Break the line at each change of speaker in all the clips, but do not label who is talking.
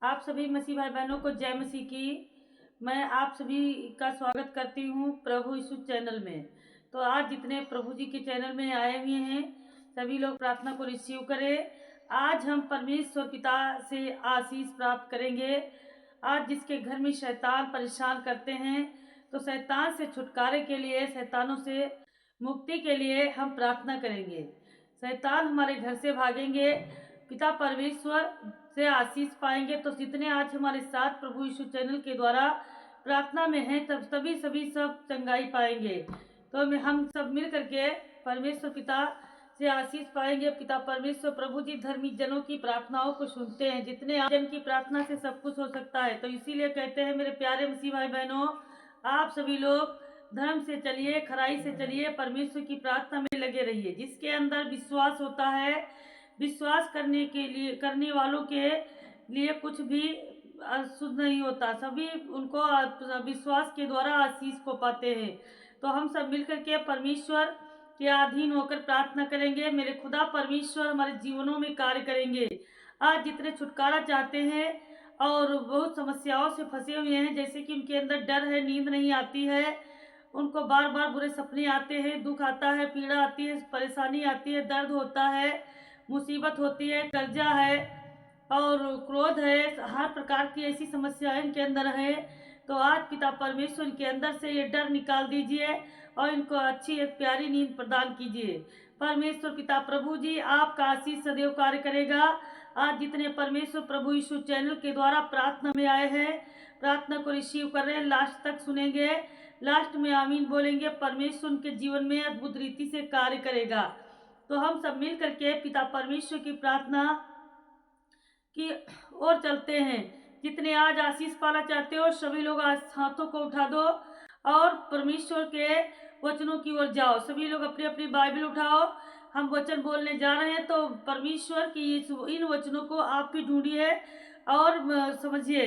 आप सभी मसीह भाई बहनों को जय मसीह की। मैं आप सभी का स्वागत करती हूँ प्रभु यीशु चैनल में। तो आज जितने प्रभु जी के चैनल में आए हुए हैं सभी लोग प्रार्थना को रिसीव करें। आज हम परमेश्वर पिता से आशीष प्राप्त करेंगे। आज जिसके घर में शैतान परेशान करते हैं तो शैतान से छुटकारे के लिए, शैतानों से मुक्ति के लिए हम प्रार्थना करेंगे। शैतान हमारे घर से भागेंगे, पिता परमेश्वर से आशीष पाएंगे। तो जितने आज हमारे साथ प्रभु यीशु चैनल के द्वारा प्रार्थना में हैं तब सभी सब चंगाई पाएंगे। तो हम सब मिल करके परमेश्वर पिता से आशीष पाएंगे। पिता परमेश्वर प्रभु जी धर्मी जनों की प्रार्थनाओं को सुनते हैं। जितने जन की प्रार्थना से सब कुछ हो सकता है। तो इसीलिए कहते हैं मेरे प्यारे मसीह भाई बहनों, आप सभी लोग धर्म से चलिए, खराई से चलिए, परमेश्वर की प्रार्थना में लगे रहिए। जिसके अंदर विश्वास होता है, विश्वास करने वालों के लिए कुछ भी अशुद्ध नहीं होता। सभी उनको विश्वास के द्वारा आशीष को पाते हैं। तो हम सब मिलकर के परमेश्वर के अधीन होकर प्रार्थना करेंगे। मेरे खुदा परमेश्वर हमारे जीवनों में कार्य करेंगे। आज जितने छुटकारा चाहते हैं और बहुत समस्याओं से फंसे हुए हैं, जैसे कि उनके अंदर डर है, नींद नहीं आती है, उनको बार बार बुरे सपने आते हैं, दुख आता है, पीड़ा आती है, परेशानी आती है, दर्द होता है, मुसीबत होती है, कर्जा है और क्रोध है, हर प्रकार की ऐसी समस्याएं इनके अंदर है। तो आज पिता परमेश्वर इनके अंदर से ये डर निकाल दीजिए और इनको अच्छी एक प्यारी नींद प्रदान कीजिए। परमेश्वर पिता प्रभु जी आपका आशीष सदैव कार्य करेगा। आज जितने परमेश्वर प्रभु यीशु चैनल के द्वारा प्रार्थना में आए हैं, प्रार्थना को रिसीव कर रहे हैं, लास्ट तक सुनेंगे, लास्ट में आमीन बोलेंगे। परमेश्वर उनके जीवन में अद्भुत रीति से कार्य करेगा। तो हम सब मिल करके पिता परमेश्वर की प्रार्थना की ओर चलते हैं। जितने आज आशीष पाना चाहते हो सभी लोग आज हाथों को उठा दो और परमेश्वर के वचनों की ओर जाओ। सभी लोग अपनी अपनी बाइबल उठाओ, हम वचन बोलने जा रहे हैं। तो परमेश्वर की इन वचनों को आप भी ढूंढिए और समझिए।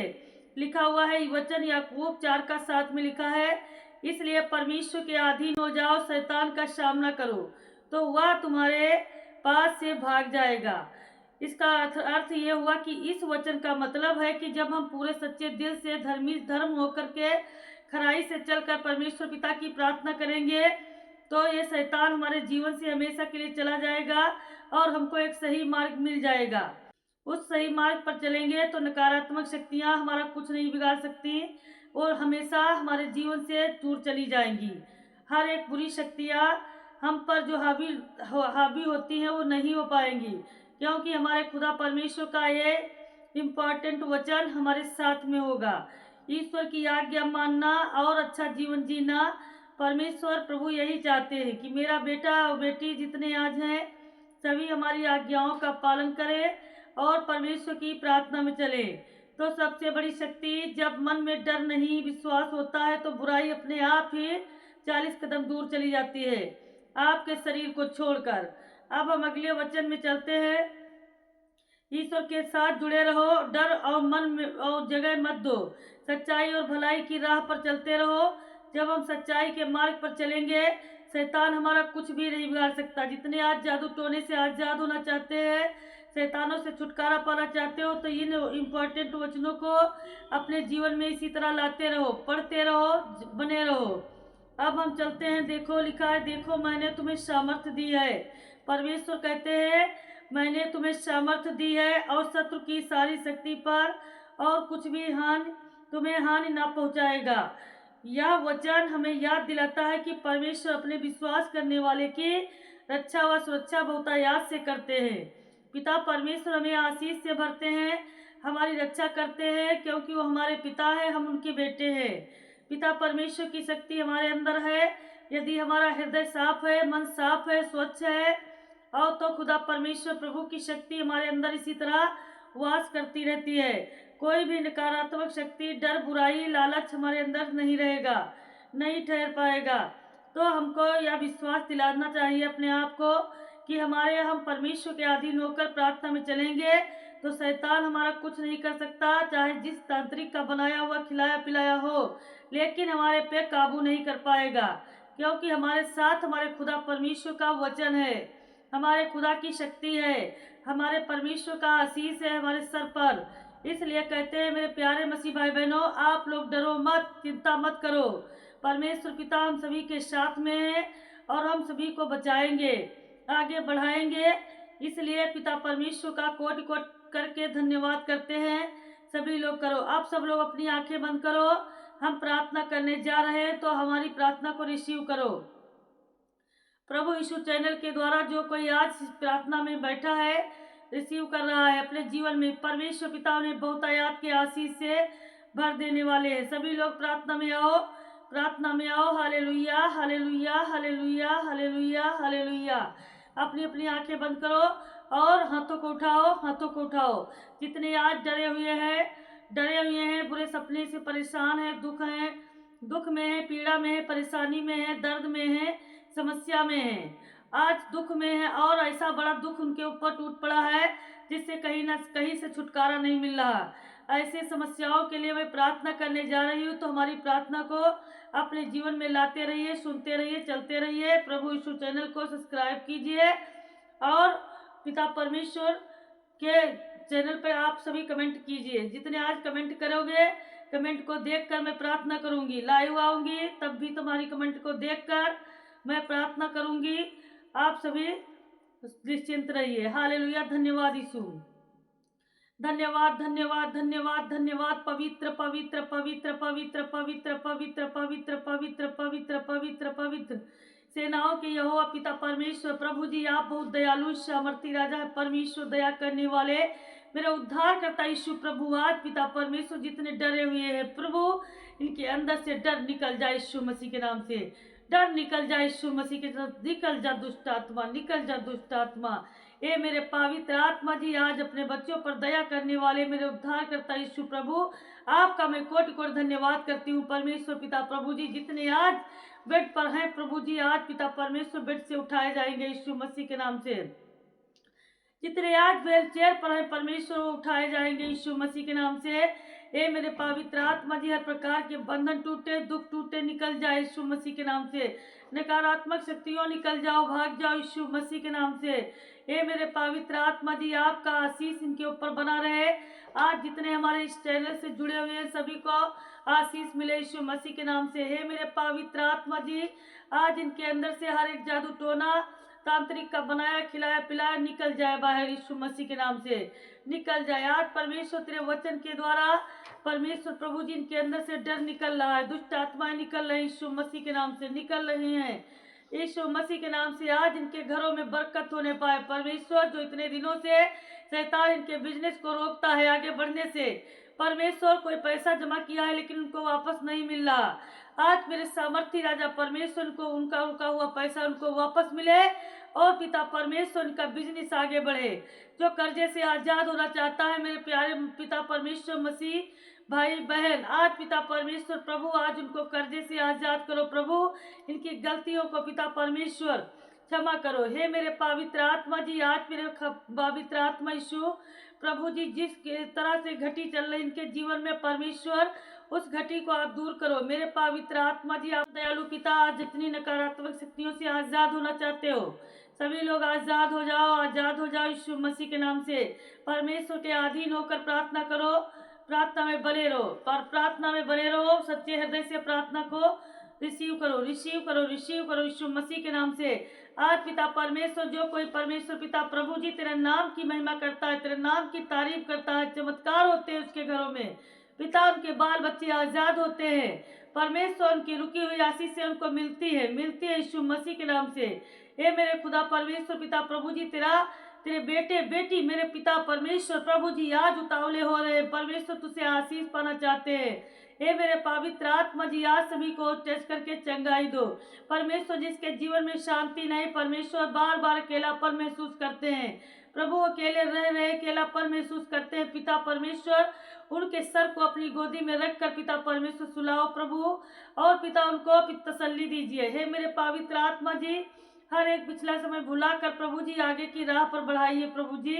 लिखा हुआ है वचन याकूब 4:7 में लिखा है, इसलिए परमेश्वर के अधीन हो जाओ, शैतान का सामना करो तो वह तुम्हारे पास से भाग जाएगा। इसका अर्थ ये हुआ कि इस वचन का मतलब है कि जब हम पूरे सच्चे दिल से धर्म होकर के खराई से चलकर परमेश्वर पिता की प्रार्थना करेंगे तो ये शैतान हमारे जीवन से हमेशा के लिए चला जाएगा और हमको एक सही मार्ग मिल जाएगा। उस सही मार्ग पर चलेंगे तो नकारात्मक शक्तियां हमारा कुछ नहीं बिगाड़ सकती और हमेशा हमारे जीवन से दूर चली जाएंगी। हर एक बुरी शक्तियां हम पर जो हावी होती हैं वो नहीं हो पाएंगी, क्योंकि हमारे खुदा परमेश्वर का ये इम्पोर्टेंट वचन हमारे साथ में होगा। ईश्वर की आज्ञा मानना और अच्छा जीवन जीना, परमेश्वर प्रभु यही चाहते हैं कि मेरा बेटा और बेटी जितने आज हैं सभी हमारी आज्ञाओं का पालन करें और परमेश्वर की प्रार्थना में चले। तो सबसे बड़ी शक्ति, जब मन में डर नहीं विश्वास होता है तो बुराई अपने आप ही 40 कदम दूर चली जाती है आपके शरीर को छोड़कर। अब हम अगले वचन में चलते हैं। ईश्वर के साथ जुड़े रहो, डर और मन में और जगह मत दो, सच्चाई और भलाई की राह पर चलते रहो। जब हम सच्चाई के मार्ग पर चलेंगे शैतान हमारा कुछ भी नहीं बिगाड़ सकता। जितने आज जादू टोने से आजाद होना चाहते हैं, शैतानों से छुटकारा पाना चाहते हो तो इन इम्पोर्टेंट वचनों को अपने जीवन में इसी तरह लाते रहो, पढ़ते रहो, बने रहो। अब हम चलते हैं। देखो लिखा है, देखो मैंने तुम्हें सामर्थ्य दी है। परमेश्वर कहते हैं मैंने तुम्हें सामर्थ्य दी है और शत्रु की सारी शक्ति पर और कुछ भी तुम्हें हानि ना पहुंचाएगा। यह वचन हमें याद दिलाता है कि परमेश्वर अपने विश्वास करने वाले की रक्षा व सुरक्षा बहुतायात से करते हैं। पिता परमेश्वर हमें आशीष से भरते हैं, हमारी रक्षा करते हैं, क्योंकि वो हमारे पिता है, हम उनके बेटे हैं। पिता परमेश्वर की शक्ति हमारे अंदर है। यदि हमारा हृदय साफ है, मन साफ है, स्वच्छ है और तो खुदा परमेश्वर प्रभु की शक्ति हमारे अंदर इसी तरह वास करती रहती है। कोई भी नकारात्मक शक्ति, डर, बुराई, लालच हमारे अंदर नहीं रहेगा, नहीं ठहर पाएगा। तो हमको यह विश्वास दिलाना चाहिए अपने आप को कि हम परमेश्वर के अधीन होकर प्रार्थना में चलेंगे तो शैतान हमारा कुछ नहीं कर सकता, चाहे जिस तांत्रिक का बनाया हुआ खिलाया पिलाया हो, लेकिन हमारे पे काबू नहीं कर पाएगा, क्योंकि हमारे साथ हमारे खुदा परमेश्वर का वचन है, हमारे खुदा की शक्ति है, हमारे परमेश्वर का आशीष है हमारे सर पर। इसलिए कहते हैं मेरे प्यारे मसीह भाई बहनों, आप लोग डरो मत, चिंता मत करो। परमेश्वर पिता हम सभी के साथ में है और हम सभी को बचाएंगे, आगे बढ़ाएंगे। इसलिए पिता परमेश्वर का कोटि कोटि करके धन्यवाद करते हैं। सभी लोग करो, आप सब लोग अपनी आंखें बंद करो। हम प्रार्थना करने जा रहे हैं, तो हमारी प्रार्थना को रिसीव करो। प्रभु यीशु चैनल के द्वारा जो कोई आज इस प्रार्थना में बैठा है, रिसीव कर रहा है अपने जीवन में, परमेश्वर पिता ने बहुतायत के आशीष से भर देने वाले हैं। सभी लोग प्रार्थना में आओ, प्रार्थना में आओ। Hallelujah, hallelujah, hallelujah, hallelujah, hallelujah. अपनी अपनी आंखें बंद करो और हाथों को उठाओ, हाथों को उठाओ। जितने आज डरे हुए हैं, बुरे सपने से परेशान हैं, दुख में है, पीड़ा में है, परेशानी में है, दर्द में है, समस्या में है, आज दुख में है और ऐसा बड़ा दुख उनके ऊपर टूट पड़ा है जिससे कहीं ना कहीं से छुटकारा नहीं मिल रहा। ऐसे समस्याओं के लिए मैं प्रार्थना करने जा रही हूँ, तो हमारी प्रार्थना को अपने जीवन में लाते रहिए, सुनते रहिए, चलते रहिए। प्रभु यीशु चैनल को सब्सक्राइब कीजिए और पिता परमेश्वर के चैनल पर आप सभी कमेंट कीजिए। जितने आज कमेंट करोगे, कमेंट को देखकर मैं प्रार्थना करूंगी। लाइव आऊंगी तब भी तुम्हारी कमेंट को देखकर मैं प्रार्थना करूंगी। आप सभी निश्चिंत रहिए। हालेलुया, धन्यवाद यीशु, धन्यवाद, धन्यवाद, धन्यवाद, धन्यवाद। पवित्र पवित्र पवित्र पवित्र पवित्र पवित्र पवित्र पवित्र पवित्र पवित्र पवित्र सेनाओं के यहोवा पिता परमेश्वर प्रभु जी, आप बहुत दयालु सामर्थी राजा है, परमेश्वर दया करने वाले, मेरा उद्धार करता यीशु प्रभु। आज पिता परमेश्वर जितने डरे हुए हैं प्रभु, इनके अंदर से डर निकल जाए यीशु मसीह के नाम से, डर निकल जाए यीशु मसीह के नाम। निकल जा दुष्ट आत्मा, निकल जा दुष्ट आत्मा। ए मेरे पवित्र आत्मा जी, आज अपने बच्चों पर दया करने वाले मेरे उद्धार करता यीशु प्रभु, आपका मैं कोटि कोटि धन्यवाद करती हूँ। परमेश्वर पिता प्रभु जी, जितने आज बेड पर हैं प्रभु जी, आज पिता परमेश्वर बेड से उठाए जाएंगे यीशु मसीह के नाम से। जितने आज व्हील चेयर पर हैं परमेश्वर, वो उठाए जाएंगे यीशु मसीह के नाम से। ए मेरे पवित्र आत्मा जी, हर प्रकार के बंधन टूटे, दुख टूटे, निकल जाए यीशु मसीह के नाम से। नकारात्मक शक्तियों निकल जाओ, भाग जाओ यीशु मसीह के नाम से। ए मेरे पवित्र आत्मा जी, आपका आशीष इनके ऊपर बना रहे। आज जितने हमारे इस चैनल से जुड़े हुए हैं सभी को आशीष मिले यीशु मसीह के नाम से। हे मेरे पवित्र आत्मा जी, आज इनके अंदर से हर एक जादू टोना तांत्रिक का बनाया खिलाया पिलाया निकल जाए बाहर यीशु मसीह के नाम से, निकल जाए। आज परमेश्वर तेरे वचन के द्वारा परमेश्वर प्रभु जी, इनके अंदर से डर निकल रहा है, दुष्ट आत्माएं निकल रही यीशु मसीह के नाम से, निकल रही हैं यीशु मसीह के नाम से। आज इनके घरों में बरकत होने पाए परमेश्वर। जो इतने दिनों से शैतान इनके बिजनेस को रोकता है आगे बढ़ने से, परमेश्वर कोई पैसा जमा किया है लेकिन उनको वापस नहीं मिल रहा, आज मेरे सामर्थी राजा परमेश्वर को उनका रुका हुआ पैसा उनको वापस मिले और पिता परमेश्वर उनका बिजनेस आगे बढ़े। जो कर्जे से आजाद होना चाहता है मेरे प्यारे पिता परमेश्वर मसीह भाई बहन, आज पिता परमेश्वर प्रभु, आज उनको कर्जे से आजाद करो प्रभु। इनकी गलतियों को पिता परमेश्वर क्षमा करो। हे मेरे पवित्र आत्मा जी, आज मेरे पवित्र आत्मा यीशु प्रभु जी, जिस तरह से घटी चल रही इनके जीवन में परमेश्वर, उस घटी को आप दूर करो। मेरे पवित्र आत्मा जी, आप दयालु पिता, आज जितनी नकारात्मक शक्तियों से आजाद होना चाहते हो सभी लोग आजाद हो जाओ, आजाद हो जाओ यीशु मसीह के नाम से। परमेश्वर के अधीन होकर प्रार्थना करो, प्रार्थना में बने रहो, पर प्रार्थना में बने रहो, सच्चे हृदय से प्रार्थना को रिसीव करो, रिसीव करो, रिसीव करो यीशु मसीह के नाम से। आज पिता परमेश्वर, जो कोई परमेश्वर पिता प्रभु जी तेरे नाम की महिमा करता है, तेरे नाम की तारीफ करता है, चमत्कार होते हैं उसके घरों में पिता, उनके बाल बच्चे आजाद होते हैं परमेश्वर, उनकी रुकी हुई आशीष से उनको मिलती है यीशु मसीह के नाम से। हे मेरे खुदा परमेश्वर पिता प्रभु जी, तेरे बेटे बेटी मेरे पिता परमेश्वर प्रभु जी आज उतावले हो रहे हैं परमेश्वर, तुझसे आशीष पाना चाहते हैं। हे मेरे पवित्र आत्मा जी, आज सभी को टेस्ट करके चंगाई दो परमेश्वर। जिसके जीवन में शांति नहीं परमेश्वर, बार बार अकेलापन महसूस करते हैं प्रभु, अकेले रह रहे अकेलापन महसूस करते हैं पिता परमेश्वर, उनके सर को अपनी गोदी में रखकर पिता परमेश्वर सुलाओ प्रभु, और पिता उनको तसल्ली दीजिए। हे मेरे पवित्र आत्मा जी, हर एक पिछला समय भुलाकर प्रभु जी आगे की राह पर बढ़ाइए प्रभु जी।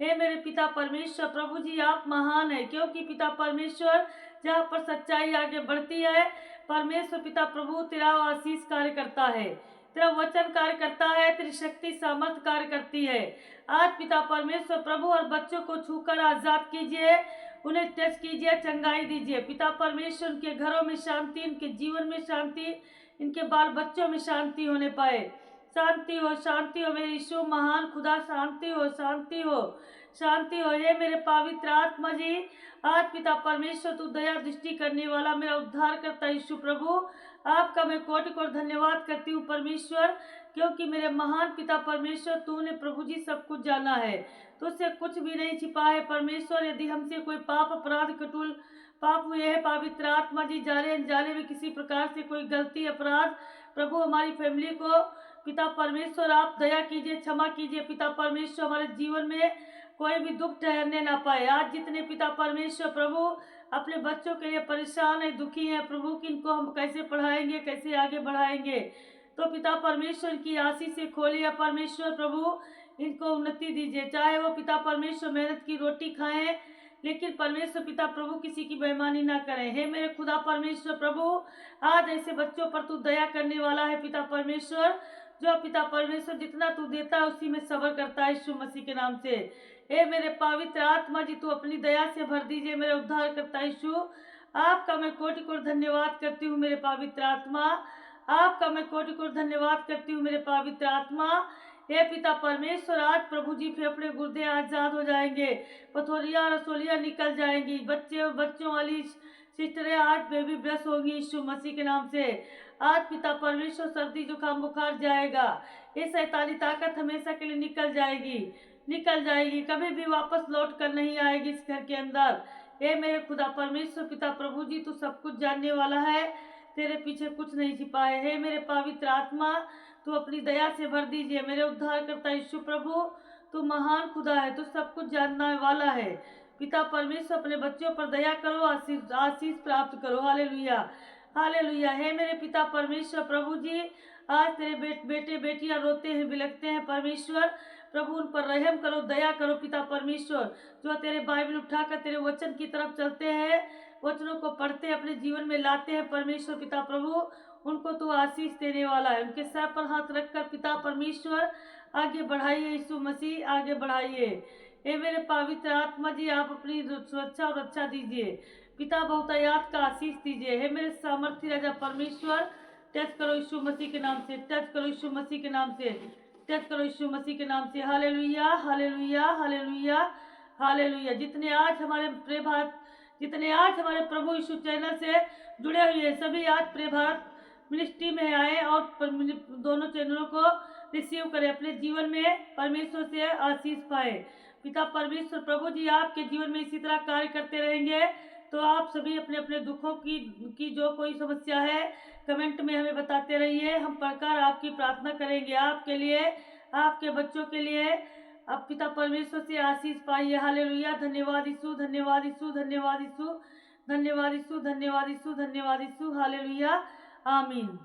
हे मेरे पिता परमेश्वर प्रभु जी, आप महान है, क्योंकि पिता परमेश्वर जहाँ पर सच्चाई आगे बढ़ती है परमेश्वर पिता प्रभु, तेरा आशीष कार्य करता है, तेरा वचन कार्य करता है, तेरी शक्ति सामर्थ कार्य करती है। आज पिता परमेश्वर प्रभु और बच्चों को छूकर आजाद कीजिए, उन्हें टच कीजिए, चंगाई दीजिए। पिता परमेश्वर उनके घरों में शांति, इनके जीवन में शांति, इनके बाल बच्चों में शांति होने पाए। शांति हो, शांति हो मेरे यीशु महान खुदा, शांति हो, शांति हो, शांति हो। ये मेरे पवित्र आत्मा जी, आज पिता परमेश्वर तू दया दृष्टि करने वाला मेरा उद्धार करता यीशु प्रभु, आपका मैं कोटि कोटि धन्यवाद करती हूँ परमेश्वर, क्योंकि मेरे महान पिता परमेश्वर तूने प्रभु जी सब कुछ जाना है, तुझसे कुछ भी नहीं छिपा है परमेश्वर। यदि हमसे कोई पाप अपराध कटुल पाप हुए है पवित्र आत्मा जी, जाने अनजाने में किसी प्रकार से कोई गलती अपराध, प्रभु हमारी फैमिली को पिता परमेश्वर आप दया कीजिए, क्षमा कीजिए पिता परमेश्वर, हमारे जीवन में कोई भी दुख ठहरने ना पाए। आज जितने पिता परमेश्वर प्रभु अपने बच्चों के लिए परेशान है, दुखी है प्रभु कि इनको हम कैसे पढ़ाएंगे, कैसे आगे बढ़ाएंगे, तो पिता परमेश्वर की आशीष से खोलिए परमेश्वर प्रभु, इनको उन्नति दीजिए। चाहे वो पिता परमेश्वर मेहनत की रोटी खाएं, लेकिन परमेश्वर पिता प्रभु किसी की बेईमानी ना करें। हे मेरे खुदा परमेश्वर प्रभु, आज ऐसे बच्चों पर तू दया करने वाला है पिता परमेश्वर, जो पिता परमेश्वर जितना तू देता है उसी में सब्र करता है यीशु मसीह के नाम से। हे मेरे पवित्र आत्मा जी, तू अपनी दया से भर दीजिए मेरे उद्धार करता यीशु, आपका मैं कोटि कोटि धन्यवाद करती हूँ मेरे पवित्र आत्मा, आपका मैं कोटि कोटि धन्यवाद करती हूँ मेरे पवित्र आत्मा। हे पिता परमेश्वर, आज प्रभु जी फेफड़े गुर्दे आजाद हो जाएंगे, पथोरियाँ रसोलियाँ निकल जाएंगी, बच्चे और बच्चों वाली सिस्टरें आज बेबी ब्रश होगी यीशु मसीह के नाम से। आज पिता परमेश्वर सर्दी जुकाम बुखार जाएगा, ये शैतानी ताकत हमेशा के लिए निकल जाएगी, निकल जाएगी, कभी भी वापस लौट कर नहीं आएगी इस घर के अंदर। हे मेरे खुदा परमेश्वर पिता प्रभु जी, तू सब कुछ जानने वाला है, तेरे पीछे कुछ नहीं छिपा है। हे मेरे पवित्र आत्मा, तू अपनी दया से भर दीजिए मेरे उद्धार करता यीशु प्रभु, तू महान खुदा है, तू सब कुछ जानने वाला है पिता परमेश्वर, अपने बच्चों पर दया करो, आशीष आशीष प्राप्त करो। Hallelujah, hallelujah. हे मेरे पिता परमेश्वर प्रभु जी, आज तेरे बेटे बेटियां रोते हैं, बिलखते हैं परमेश्वर प्रभु, उन पर रहम करो, दया करो पिता परमेश्वर, जो तेरे बाइबल उठाकर तेरे वचन की तरफ चलते हैं, वचनों को पढ़ते हैं, अपने जीवन में लाते हैं परमेश्वर पिता प्रभु, उनको तो आशीष देने वाला है। उनके सर पर हाथ रखकर पिता परमेश्वर आगे बढ़ाइए यीशु मसीह, आगे बढ़ाइए। हे मेरे पवित्र आत्मा जी, आप अपनी सुरक्षा और रक्षा दीजिए पिता, बहुतायात का आशीष दीजिए। हे मेरे सामर्थ्य राजा परमेश्वर, टच करो यीशु मसीह के नाम से, टच करो यीशु मसीह के नाम से, टच करो यीशु मसीह के नाम से। Hallelujah, hallelujah, hallelujah, hallelujah. जितने आज हमारे प्रिय भारत, जितने आज हमारे प्रभु यीशु चैनल से जुड़े हुए हैं, सभी आज प्रिय भारत मिनिस्ट्री में आए और दोनों चैनलों को रिसीव करें, अपने जीवन में परमेश्वर से आशीष पाए। पिता परमेश्वर प्रभु जी, आपके जीवन में इसी तरह कार्य करते रहेंगे, तो आप सभी अपने अपने दुखों की जो कोई समस्या है कमेंट में हमें बताते रहिए, हम पढ़कर आपकी प्रार्थना करेंगे, आपके लिए, आपके बच्चों के लिए। अब पिता परमेश्वर से आशीष पाइए। हालेलुया, धन्यवाद यीशु, धन्यवाद यीशु, धन्यवाद यीशु, धन्यवाद यीशु, धन्यवाद यीशु, धन्यवाद यीशु। हालेलुया, आमीन।